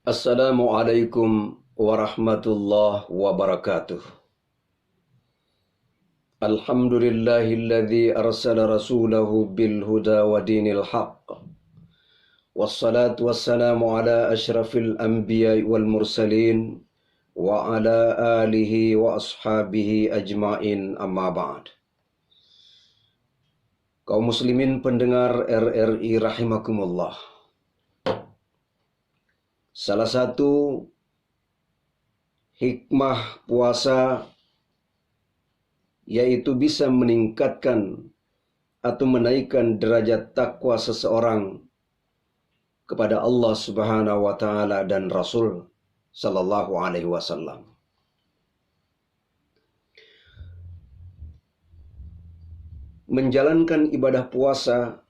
Assalamualaikum warahmatullahi wabarakatuh. Alhamdulillahilladzi arsala rasulahu bil huda wa dinil haqq. Wassalatu wassalamu ala asyrafil anbiya'i wal mursalin wa ala alihi wa ashabihi ajmain, amma ba'd. Kaum muslimin pendengar RRI rahimakumullah. Salah satu hikmah puasa yaitu bisa meningkatkan atau menaikkan derajat takwa seseorang kepada Allah Subhanahu wa taala dan Rasul sallallahu alaihi wasallam. Menjalankan ibadah puasa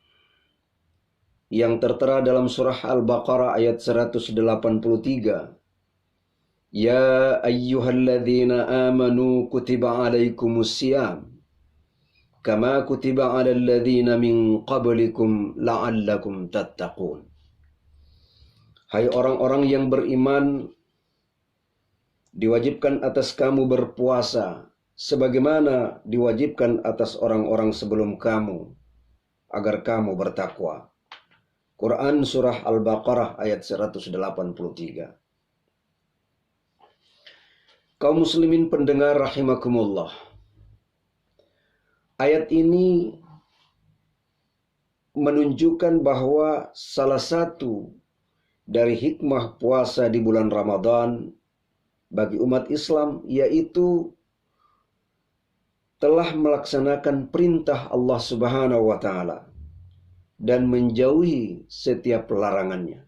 yang tertera dalam surah Al-Baqarah ayat 183. Ya ayyuhalladzina amanu kutiba alaikumus siyam kama kutiba alal ladzina min qablikum la'allakum tattaqun. Hai orang-orang yang beriman, diwajibkan atas kamu berpuasa sebagaimana diwajibkan atas orang-orang sebelum kamu agar kamu bertakwa. Quran surah Al-Baqarah ayat 183. Kaum muslimin pendengar rahimakumullah. Ayat ini menunjukkan bahwa salah satu dari hikmah puasa di bulan Ramadan bagi umat Islam yaitu telah melaksanakan perintah Allah Subhanahu wa taala dan menjauhi setiap larangannya.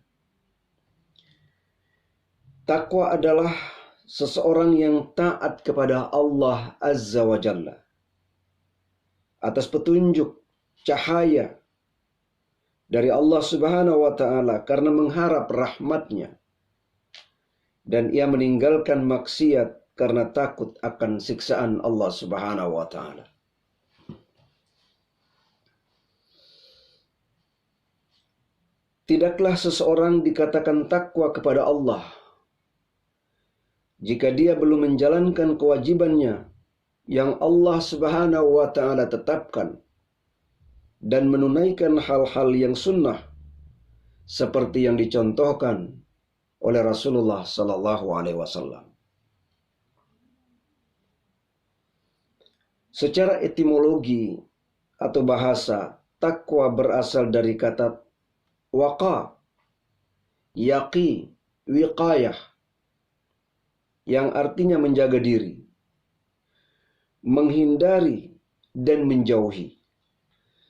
Takwa adalah seseorang yang taat kepada Allah Azza wa Jalla atas petunjuk cahaya dari Allah Subhanahu wa taala karena mengharap rahmatnya, dan ia meninggalkan maksiat karena takut akan siksaan Allah Subhanahu wa taala. Tidaklah seseorang dikatakan takwa kepada Allah jika dia belum menjalankan kewajibannya yang Allah Subhanahu wa taala tetapkan dan menunaikan hal-hal yang sunnah seperti yang dicontohkan oleh Rasulullah sallallahu alaihi wasallam. Secara etimologi atau bahasa, takwa berasal dari kata waqa, yaqi, wiqayah, yang artinya menjaga diri, menghindari, dan menjauhi.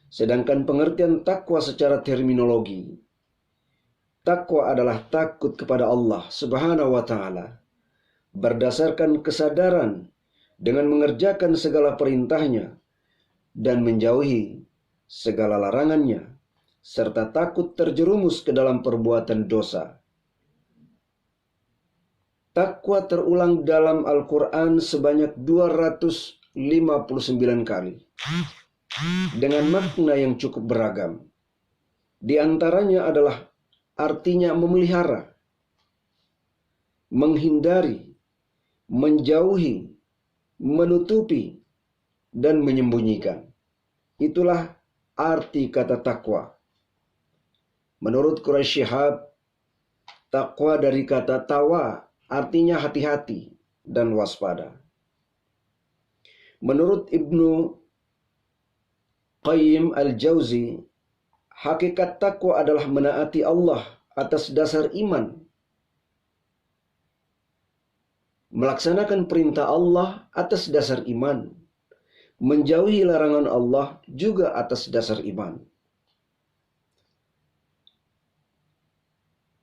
Sedangkan pengertian takwa secara terminologi, takwa adalah takut kepada Allah Subhanahu wa taala berdasarkan kesadaran dengan mengerjakan segala perintahnya dan menjauhi segala larangannya, serta takut terjerumus ke dalam perbuatan dosa. Takwa terulang dalam Al-Quran sebanyak 259 kali dengan makna yang cukup beragam. Di antaranya adalah artinya memelihara, menghindari, menjauhi, menutupi, dan menyembunyikan. Itulah arti kata takwa. Menurut Quraisy Shihab, takwa dari kata tawa artinya hati-hati dan waspada. Menurut Ibnu Qayyim al-Jauzi, hakikat takwa adalah menaati Allah atas dasar iman, melaksanakan perintah Allah atas dasar iman, menjauhi larangan Allah juga atas dasar iman.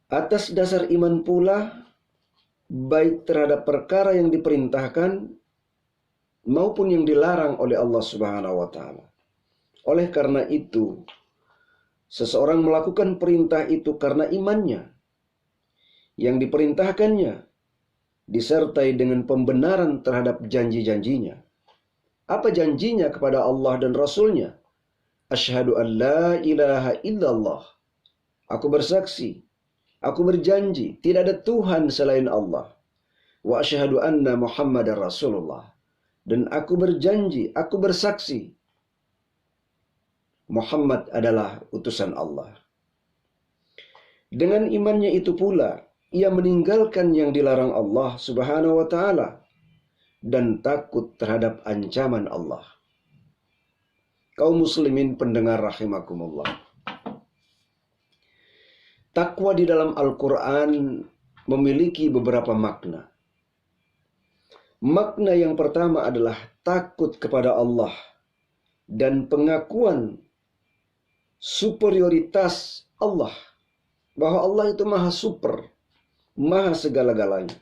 Atas dasar iman pula, baik terhadap perkara yang diperintahkan maupun yang dilarang oleh Allah Subhanahu wa taala. Oleh karena itu, seseorang melakukan perintah itu karena imannya, yang diperintahkannya disertai dengan pembenaran terhadap janji-janjinya. Apa janjinya kepada Allah dan Rasulnya? Asyhadu an la ilaha illallah. Aku bersaksi Aku berjanji tidak ada Tuhan selain Allah. Wa asyhadu anna Muhammadar Rasulullah. Dan aku berjanji, aku bersaksi, Muhammad adalah utusan Allah. Dengan imannya itu pula, ia meninggalkan yang dilarang Allah Subhanahu wa ta'ala dan takut terhadap ancaman Allah. Kaum muslimin pendengar rahimakumullah. Takwa di dalam Al-Quran memiliki beberapa makna. Makna yang pertama adalah takut kepada Allah dan pengakuan superioritas Allah. Bahwa Allah itu maha super, maha segala-galanya.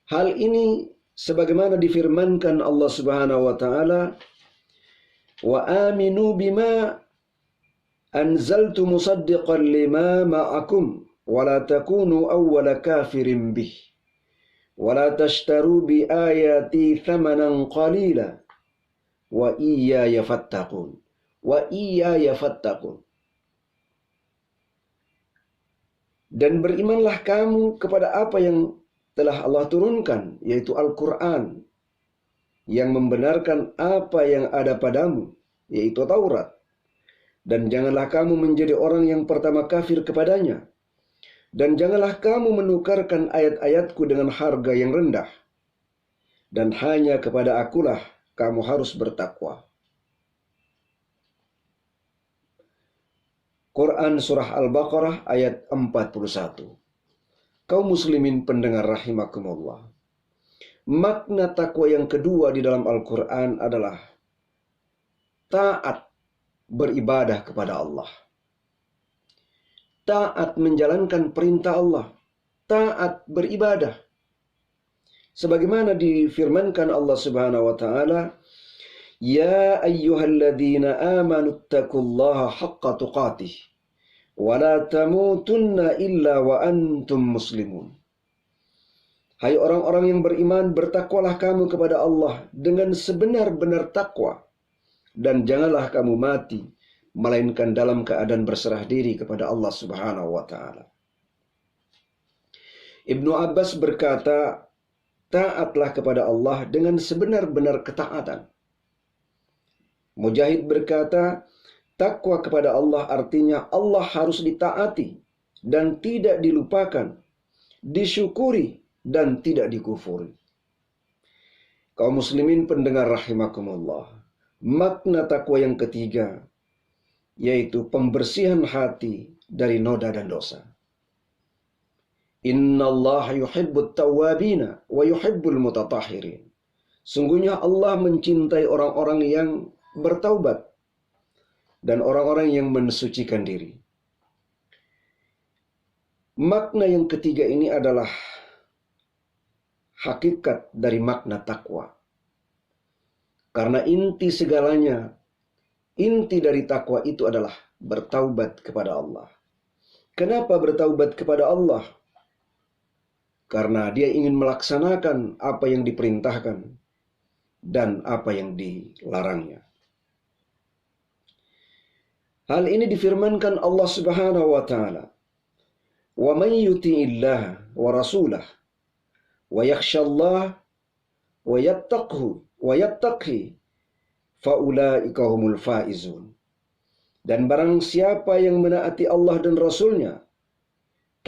Hal ini sebagaimana difirmankan Allah Subhanahu wa ta'ala, wa aminu bima anzaltu musaddiqan lima ma'akum wa la takunu awwala kafirin bih wa la tashtaru bi ayati thamanan qalila wa iyaya fattaqun wa iyaya fattaqun. Dan berimanlah kamu kepada apa yang telah Allah turunkan, yaitu Al-Quran, yang membenarkan apa yang ada padamu, yaitu Taurat. Dan janganlah kamu menjadi orang yang pertama kafir kepadanya. Dan janganlah kamu menukarkan ayat-ayatku dengan harga yang rendah. Dan hanya kepada akulah kamu harus bertakwa. Quran Surah Al-Baqarah ayat 41. Kaum muslimin pendengar rahimakumullah. Makna takwa yang kedua di dalam Al-Quran adalah taat beribadah kepada Allah. Taat menjalankan perintah Allah. Taat beribadah. Sebagaimana difirmankan Allah Subhanahu wa ta'ala, ya ayyuhalladzina amanu taqullaha haqqa tuqatih wa la tamutunna illa wa antum muslimun. Hai orang-orang yang beriman, bertakwalah kamu kepada Allah dengan sebenar-benar takwa, dan janganlah kamu mati melainkan dalam keadaan berserah diri kepada Allah Subhanahu wa ta'ala. Ibnu Abbas berkata, taatlah kepada Allah dengan sebenar-benar ketaatan. Mujahid berkata, takwa kepada Allah artinya Allah harus ditaati dan tidak dilupakan, disyukuri dan tidak dikufuri. Kaum muslimin pendengar rahimakumullah. Makna takwa yang ketiga yaitu pembersihan hati dari noda dan dosa. Innallaha yuhibbut tawwabina wa yuhibbul mutatahhirin. Sungguhnya Allah mencintai orang-orang yang bertaubat dan orang-orang yang mensucikan diri. Makna yang ketiga ini adalah hakikat dari makna takwa. Karena inti segalanya, inti dari takwa itu adalah bertaubat kepada Allah. Kenapa bertaubat kepada Allah? Karena dia ingin melaksanakan apa yang diperintahkan dan apa yang dilarangnya. Hal ini difirmankan Allah Subhanahu wa ta'ala, wa man yuti'illah wa rasulah wa yakhshallah wa yattaqhi faulaika humul faizun. Dan barang siapa yang menaati Allah dan Rasulnya,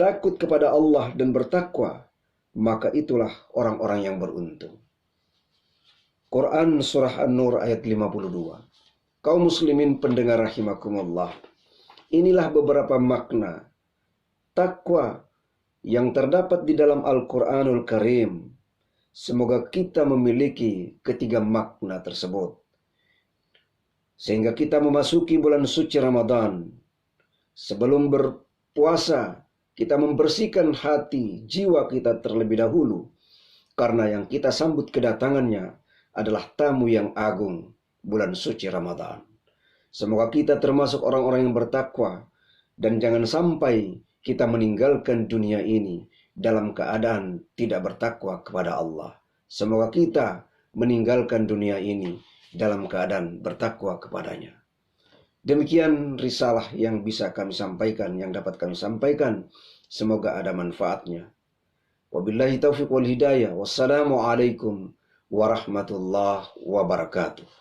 takut kepada Allah dan bertakwa, maka itulah orang-orang yang beruntung. Quran Surah An-Nur ayat 52. Kaum muslimin pendengar rahimakumullah. Inilah beberapa makna takwa yang terdapat di dalam Al-Quranul Karim. Semoga kita memiliki ketiga makna tersebut, sehingga kita memasuki bulan suci Ramadan. Sebelum berpuasa, kita membersihkan hati, jiwa kita terlebih dahulu. Karena yang kita sambut kedatangannya adalah tamu yang agung, bulan suci Ramadan. Semoga kita termasuk orang-orang yang bertakwa. Dan jangan sampai kita meninggalkan dunia ini dalam keadaan tidak bertakwa kepada Allah. Semoga kita meninggalkan dunia ini dalam keadaan bertakwa kepadanya. Demikian risalah yang bisa kami sampaikan, yang dapat kami sampaikan. Semoga ada manfaatnya. Wabillahi taufiq wal hidayah. Wassalamualaikum warahmatullahi wabarakatuh.